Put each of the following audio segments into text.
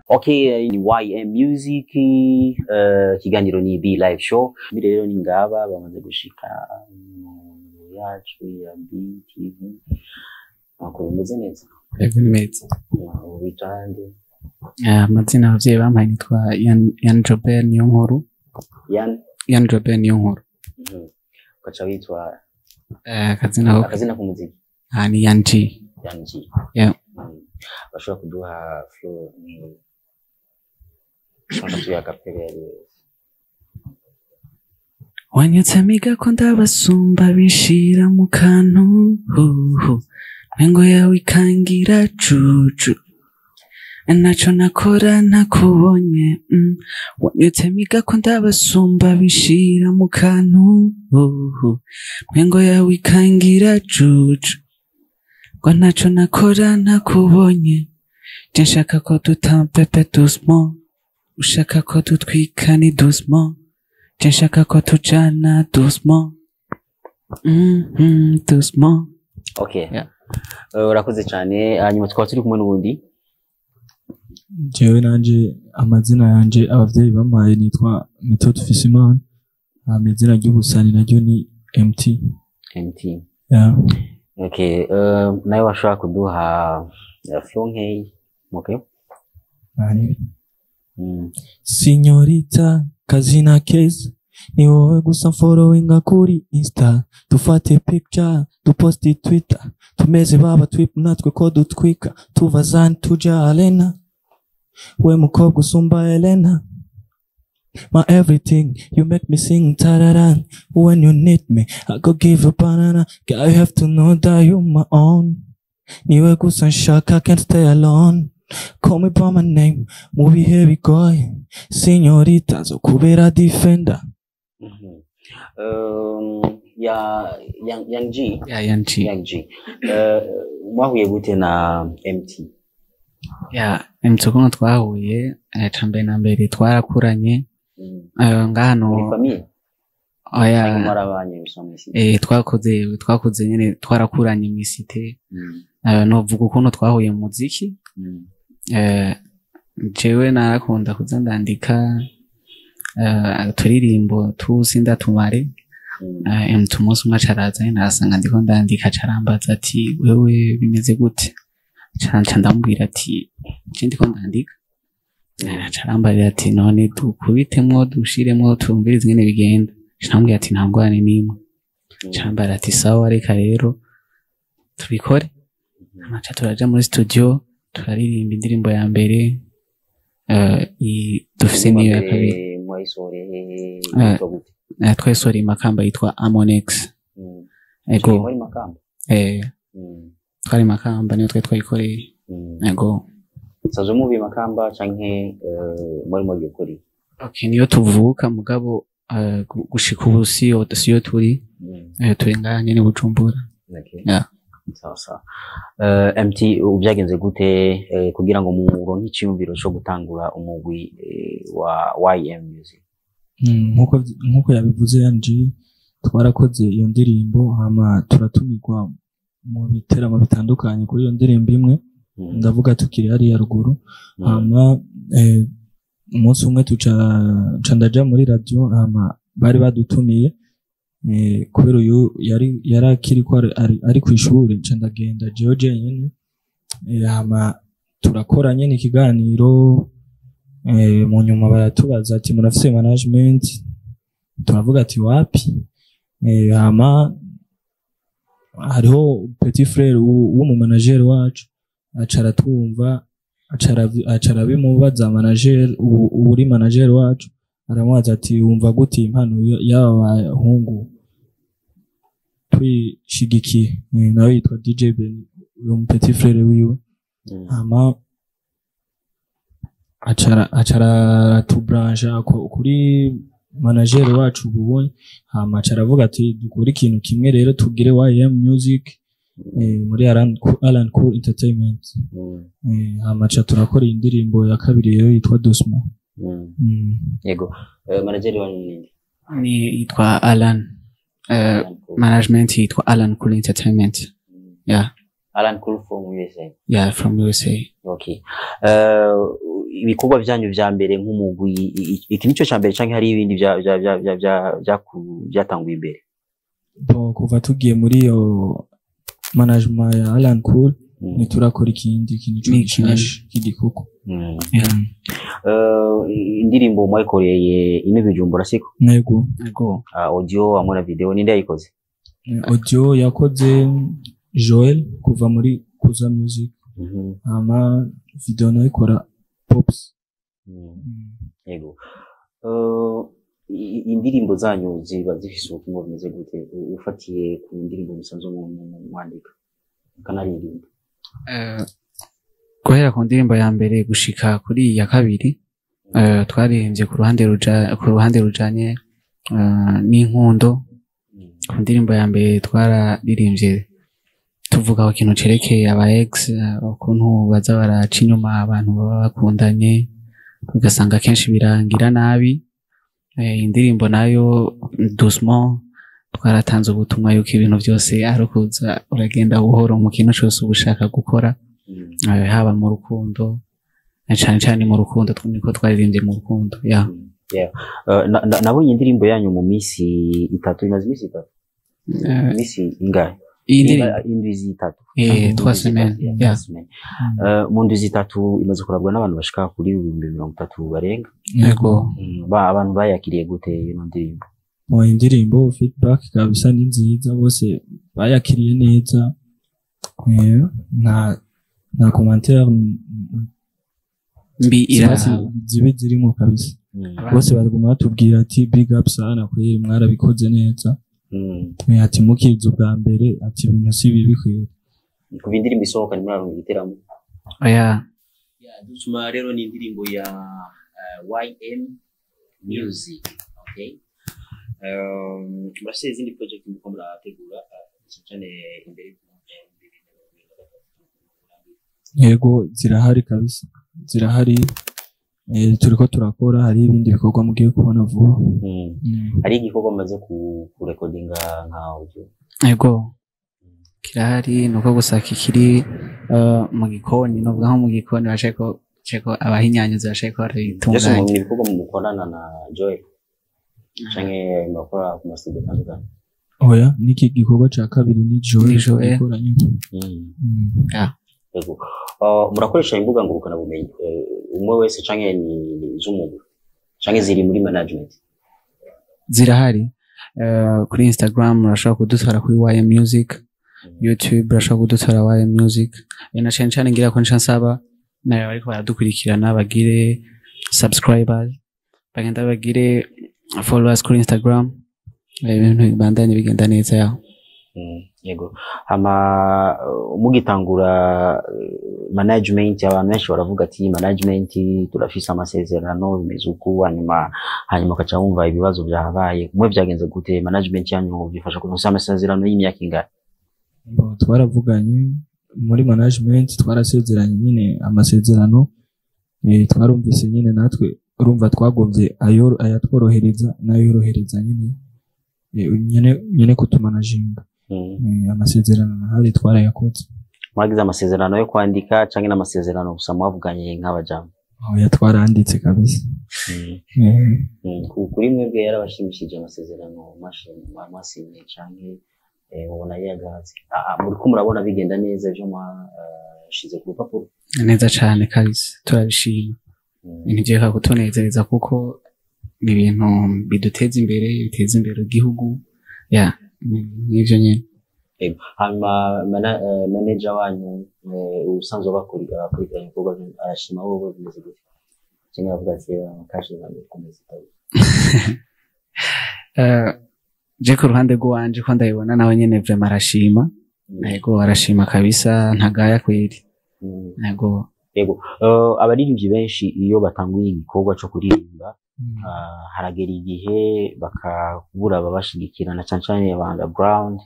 Okay, ni YM Music, kiganiro ni B live show. Bire rero ni ngaba bamaze gushika yacu ya BTV. Makuru meze neza. Meze. Ubitande. Amazina abavyeyi bampaye nitwa Yan Jobert niyo nkuru. Yan Jobert niyo nkuru. Ugaca witwa akazina k'umuziki. Ni Yan G. Yeah. Bashobora kuduha flow ni shaka ya kapere. Wanyutamiga ko ndabasumba bishira mu kantu mengo yawe ikangira cucu naco nakora nakubonye wanyutamiga ko ndabasumba bishira mu kantu mengo yawe ikangira cucu ngo naco nakora nakubonye nshaka ko tutampepe doucement ushaka ko tutwikani doucement nshaka ko tujana doucement doucement. Okay, yeah. Urakoze cyane. Hanyuma twaba turi kumwe n'ubundi. Jewe nanje amazina yanje abavyeyi bampaye nitwa Methode Fisimana. Amazina y'ubusani naryo ni MT. Yeah. Okay, nawe washaka kuduha flow nk'eyi. Okay. Signorita kazina keza ni wowe gusa followinga kuri Insta, dufate picture duposti Twitter, tumeze baba twip natwe ko dutwika tuvazani tuja Alena, we mukobwa usumba Elena, my everything, you make me sing tararan, when you need me I go give a banana, girl you have to know that you're my own, niwe gusa nshaka, can't stay alone. Call me by my name, movie heavy guy, signorita, so kubera defender. Young G. Yeah, Young G. Mwahuye gute na MT? Yeah, MT kuno twahuye, cambe na mbere twarakuranye. Ngano. Ni famille? Oya. Marabanye musomisi. Twakoze nyene twarakuranye mu isite. Novuga ukuntu twahuye mu muziki. Jewe narakunda kuza ndandika turirimbo tusinda tumare umunsi umwe acaraza nasanga ndiko ndandika carambaza ati wewe bimeze gute canca ndambwira ati je ndiko ndandika carambaza ati none dukubitemwo dushiremwo tumvirize ingene bigenda cambwira ati nta ngwane nimwe cambara ati sawa reka rero tubikore amaca turaja muri studio turaririmba indirimbo ya mbere dufise niyo ya kabiri twesore makamba yitwa Amonex. Ego twari makamba niyo twayikoreye. Ego sazo mubi makamba canke muri gukuri. Okay, niyo tuvuka mugabo gushika ubu siyo turi nganye ni Bujumbura. Okay. Yeah. Sawa. MT ubyagenze gute kugira ngo muronke icyumviro cyo gutangura umugwi wa YM Music? Nkuko yabivuze yanje twarakoze iyo ndirimbo hama turatumirwa mu biteramo bitandukanye kuri iyo ndirimbo imwe, ndavuga tukiri hari ya ruguru. Hama umunsi umwe ndaja muri radio, hama bari badutumiye kubera uyu yari akiri ko ari kwishuri, ndagenda George nyene hama turakora nyene ikiganiro. Mu nyuma baratubaza ati murafise management, turavuga ati wapi. Hama hariho petit frère w'umu manager wacu acara twumva acara bimubaza manager uri manager wacu, aramubaza ati wumva gute impano y'abahungu twishigikiye. Nawe yitwa DJ Ben, uyo petit frère wiwe. Hama acara tubransha kuri manager wacu ubonye. Hama acara avuga ati dukora ikintu kimwe rero tugire YM Music muri Alan Cool Entertainment. Hama aca turakora indirimbo ya kabiri rero yitwa Doucement. Yego. Manager wanyu ni yitwa Alan. Management yitwa Alan Cool Entertainment. Yeah. Alan Cool from USA. Yeah, from USA. Okay. ibikorwa byanyu vya mbere nk'umugwi iki nico ca mbere canke hari ibindi byatanguye imbere? Kuva tugiye muri iyo management ya Alan Cool niturakora ikindi cy'igikoko. Indirimbo mwayikoreye ine Bujumbura siko? Nego. Audio amwe na video ninde yayikoze? Audio yakoze Joel kuva muri Kuza Music. Ama video nayikora Pops. Yego. Indirimbo zanyu ziba zifise ubutumwa bumeze gute ufatiye ku ndirimbo musanzwe mwandika kanaririmba? Guhera ku ndirimbo ya mbere gushika kuri ya kabiri twaririmbye ku ruhande rujanye n'inkundo. Ku ndirimbo ya mbere twararirimbye tuvuga ku kintu cerekeye aba ex, ukuntu baza baraca inyuma abantu baba bakundanye ugasanga kenshi birangira nabi. Indirimbo nayo doucement twaratanze ubutumwa yuko ibintu byose ari ukuza uragenda buhoro mu kintu cyose ubushaka gukora, haba mu rukundo cyane mu rukundo niko twaririmbye mu rukundo. Nabonye indirimbo yanyu mu misi itatu, imaze imisi itatu, misi ingahe? Indwi zitatu, 3 semaines. Mu ndwi zitatu imaze kurabwa n'abantu bashika kuri 30 barenga. Yego. Abantu bayakiriye gute iyo ndirimbo? Mu indirimbo feedback kabisa ni nziza, bose bayakiriye neza. Na commentaire mbi zibe zirimo kabisa. Bose baraguma batubwira ati big up sana kweri mwarabikoze neza. Ati mukiza ubwa mbere ati ibintu si bibi kweri. Kuva indirimbo isohoka nimuraro igiteramo. Dutuma rero ni indirimbo ya Music, okay? Murafise izindi project muko murategura cyane imbere? Yego zirahari kabisa, zirahari. Turiko turakora, hari ibindi bikorwa mugiye kubona vuba. Hari igikorwa maze ku recordinga nka audio? Yego kirahari, nuko gusa kikiri mu gikoni, novuga nko mu gikoni basheko abahinyanyo zasheko baritunganya. Yesu mu bikorwa mu mukorana na Joy canke mukora ku masigo tandukanye? Oya, niki gikorwa ca kabiri ni Joy ikoranye. Yego. Murakoresha imbuga ngurukana bumenyi umwe wese canke ni z'umugwi canke ziri muri management? Zirahari. Kuri Instagram murashobora kudutora kuri rw'umuziki, YouTube murashobora kudutora rw'umuziki. Na cyane ngira ko nsaba nayo ariko baradukurikirana bagire subscribers, bagenda bagire followers kuri Instagram, ibintu bandanye bigenda neza yaho. Yego. Mugitangura management abantu benshi baravuga ati management turafise amasezerano bimeze uko hanyuma kaca wumva ibibazo byahabaye. Mwe byagenze gute? Management yanyu bifasha kunosa amasezerano y'imyaka ingahe? Twaravuganye muri management, twarasezeranye nyine amasezerano. Twarumvise nyine natwe urumva twagomvye ayatworohereza nayo yorohereza nyine kutumanaginga. Amasezerano hari twarayakoze. Mwagize amasezerano yo kwandika canke n'amasezerano gusa mwavuganye nk'abajambo? Oya, twaranditse kabisa. Kuri mwebwe yarabashimishije amasezerano mwasinye canke mubona yagaze? Muriko murabona bigenda neza ivyo mwashize ku rupapuro? Neza cane kabisa, turabishima. Ntibyeka kutunezereza kuko ni ibintu biduteza imbere, biteza imbere igihugu. Nivyo nyene. Hanyuma manager wanyu usanzwe bakurikirana ibikorwa arashima wowe bimeze gute? Cyangwa avuga ati kashi zanjye komeza tayo? Je ku ruhande rwanje ko ndayibona nawe nyene vraiment arashima. Yego arashima kabisa, ntagaya kweri. Yego. Abaririmbyi benshi iyo batanguye igikorwa cyo kuririmba haragera igihe bakabura babashigikirana cyane aba underground.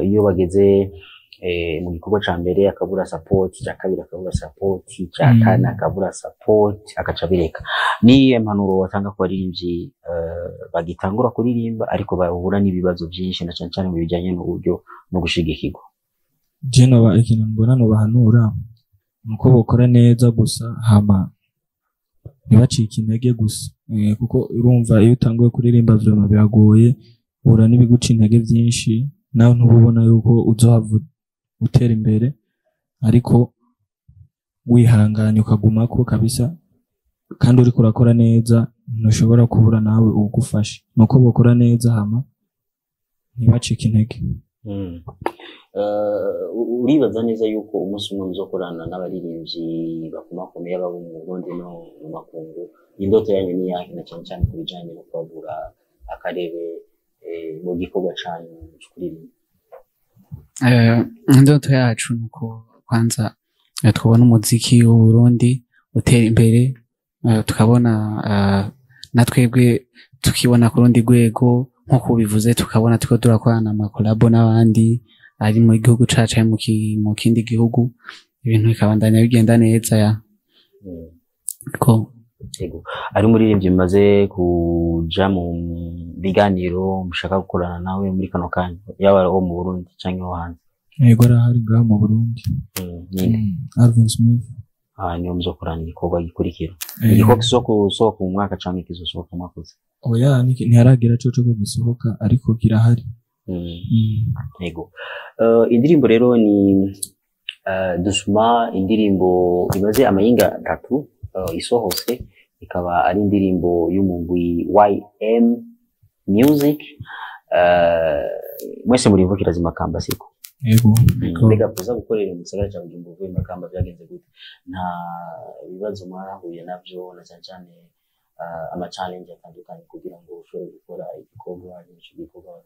Iyo bageze mu gikorwa ca mbere akabura support, ca kabiri akabura support, ca kane akabura support, akaca bireka. Ni impanuro watanga ku baririmbyi bagitangura kuririmba ariko bahura n'ibibazo byinshi na cyane mu bijyanye n'uburyo no gushigikirwa? Je no ikintu mbona no bahanura nuko bokora neza gusa hama ntibacike intege gusa kuko urumva iyo utanguye kuririmba vraiment biragoye uhura n'ibiguca intege byinshi nawe ntubona yuko uzohava utera imbere ariko wihanganye ukagumako kabisa kandi uriko urakora neza ntushobora kubura nawe ugufasha nuko bakora neza hama ntibacike intege. Uribaza neza yuko umunsi umwe muzokorana n'abaririmbyi bakomakomeye baba mu Burundi no mu makungu, indoto yanyu ni yahe na cyane cyane ku bijanye no kwagura akarere mu gikorwa canyu cy'ukuririmba? Indoto yacu nuko kwanza twabona umuziki w'u Burundi utera imbere, tukabona na twebwe tukibona ku rundi rwego nk'uko bivuze, tukabona tuko turakorana amakolabo n'abandi ari mu gihugu cacu mu kindi gihugu, ibintu bikabandanya bigenda neza ya ko ari umuririmbyi bimaze kuja mu biganiro mushaka gukorana nawe muri kano kanya, yaba wo mu Burundi canke wo hanze? Yego arahari ngaha mu Burundi. Alvin Smith. Niyo muzokorana igikorwa gikurikira, igikorwa kizosohoka mu mwaka canke kizosohoka mu mwaka uza? Oya ntiharagira coco ko gisohoka ariko kirahari. Yego. Indirimbo rero ni Dusuma, indirimbo imaze amayinga 3 isohotse, ikaba ari indirimbo y'umugwi Music. Mwese muri mvukira z'imakamba siko? Yego. Mbega kuza gukorera mu gisagara cya Bujumbura vuye makamba byagenze gute? Nta bibazo mwarahuye navyo na cyane cyane ama challenge atandukanye kugira ngo ushobore gukora igikorwa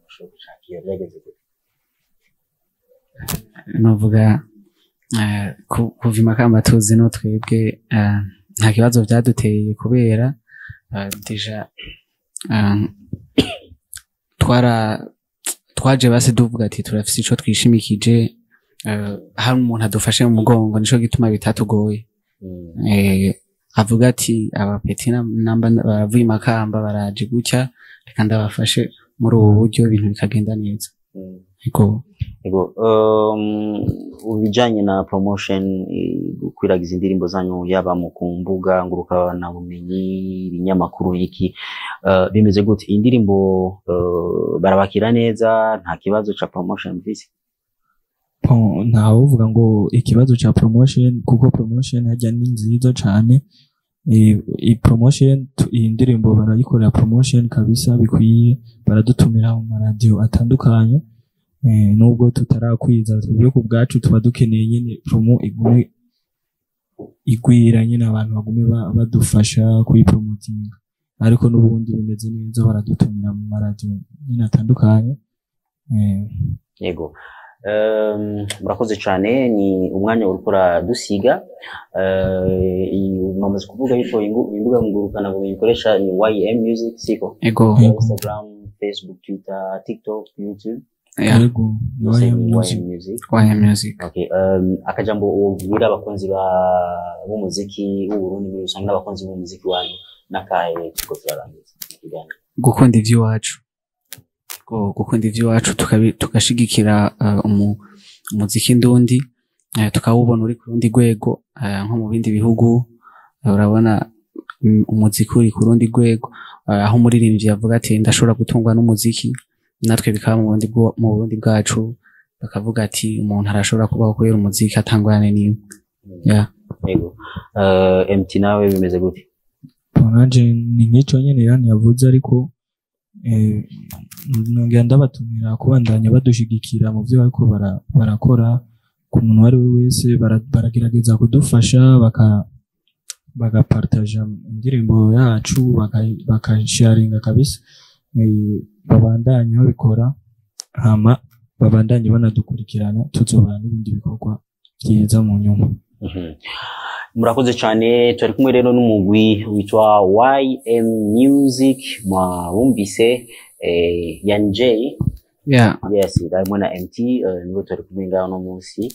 bashobora gushakira byagenze gute? Novuga kuva imakamba tuzi no twebwe nta kibazo byaduteye kubera deja twaje base duvuga ati turafise ico twishimikije, hari umuntu adufashe mu mugongo, nico gituma bitatugoye. Avuga ati abapeti namba baravuye imakamba baraje gutya, reka ndabafashe muri ubu buryo ibintu bikagenda neza. Ego ubijanye na promotion, gukwiragiza indirimbo zanyu yaba mu kumbuga nguruka na bumenyi, ibinyamakuru iki, bimeze gute? Indirimbo barabakira neza, nta kibazo ca promotion mvise? Ntawe uvuga ngo ikibazo ca promotion, kuko promotion hajya ni nziza cane. Promotion iyi ndirimbo barayikorera promotion kabisa bikwiye, baradutumira mu radio atandukanye. Nubwo tutarakwiza twebwe ku bwacu tuba dukeneye nyine promo igume igwira nyine abantu bagume badufasha kuyipromoting, ariko n'ubundi bimeze neza, baradutumira mu radio nyine atandukanye. Yego. Murakoze cyane, ni umwanya uriko uradusiga. Mwamaze kuvuga yuko imbuga ngurukana bumenyi ikoresha ni Music siko? Ego. Instagram, Facebook, Twitter, TikTok, YouTube. Yego. Music. Okay. Akajambo ubwira abakunzi b'umuziki w'u Burundi muri rusange n'abakunzi b'umuziki wanyu nakaye kiko turarangiza ikiganiro? Gukunda ivy'iwacu. Gukunda ivy'iwacu tukashigikira umuziki ndundi, tukawubona uri ku rundi rwego, nko mu bindi bihugu urabona umuziki uri ku rundi rwego, aho umuririmbyi yavuga ati ndashobora gutungwa n'umuziki, natwe bikaba mu Burundi bwacu bakavuga ati umuntu arashobora kubaho kubera umuziki atangurane niwe. Yego. MT nawe bimeze gute? Nanje ni nk'ico nyene yani yavuze, ariko nongera ndabatumira kubandanya badushigikira mu byo bariko barakora. Ku muntu wari wese baragerageza kudufasha, bagapartaja indirimbo yacu, bakasharinga kabisa. Babandanye babikora, hama babandanye banadukurikirana, tuzobana n'ibindi bikorwa byiza mu nyuma. Murakoze cyane. Turi kumwe rero n'umugwi witwa Music, mwumvise J. Yes, ndabona na MT nibo turi kumwe ngaho no munsi.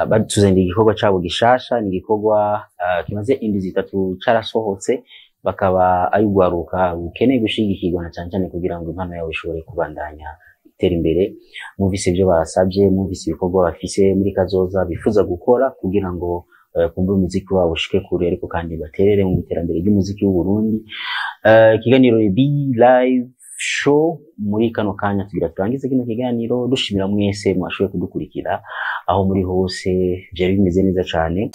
Batuzaniye igikorwa cyabo gishasha, ni igikorwa kimaze indwi 3 carasohotse, bakaba ari gwaruka ukeneye gushigikirwa na cyane kugira ngo impano yawe ishobore kubandanya itera imbere. Mwumvise ibyo basabye, mwumvise ibikorwa bafise muri kazoza bifuza gukora kugira ngo kumva umuziki wabo ushike kure ariko kandi baterere mu iterambere ry'umuziki w'u Burundi. Ikiganiro ni Be Live Show. Muri kano kanya tugira turangize kino kiganiro dushimira mwese mwashoboye kudukurikira aho muri hose, byari bimeze neza cyane.